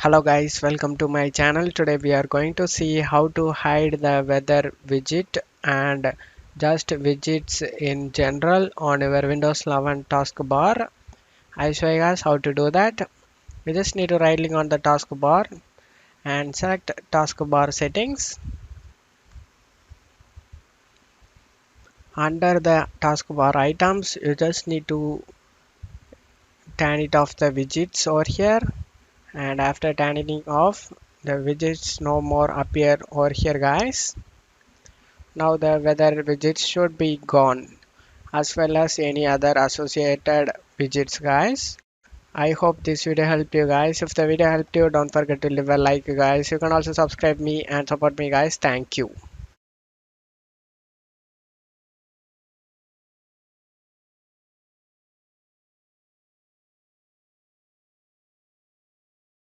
Hello guys, welcome to my channel. Today we are going to see how to hide the weather widget and just widgets in general on your Windows 11 taskbar. I'll show you guys how to do that. You just need to right click on the taskbar and select taskbar settings. Under the taskbar items, you just need to turn it off the widgets over here, and after turning it off, the widgets no more appear over here guys. Now the weather widgets should be gone, as well as any other associated widgets guys. I hope this video helped you guys. If the video helped you, don't forget to leave a like guys. You can also subscribe me and support me guys. Thank you.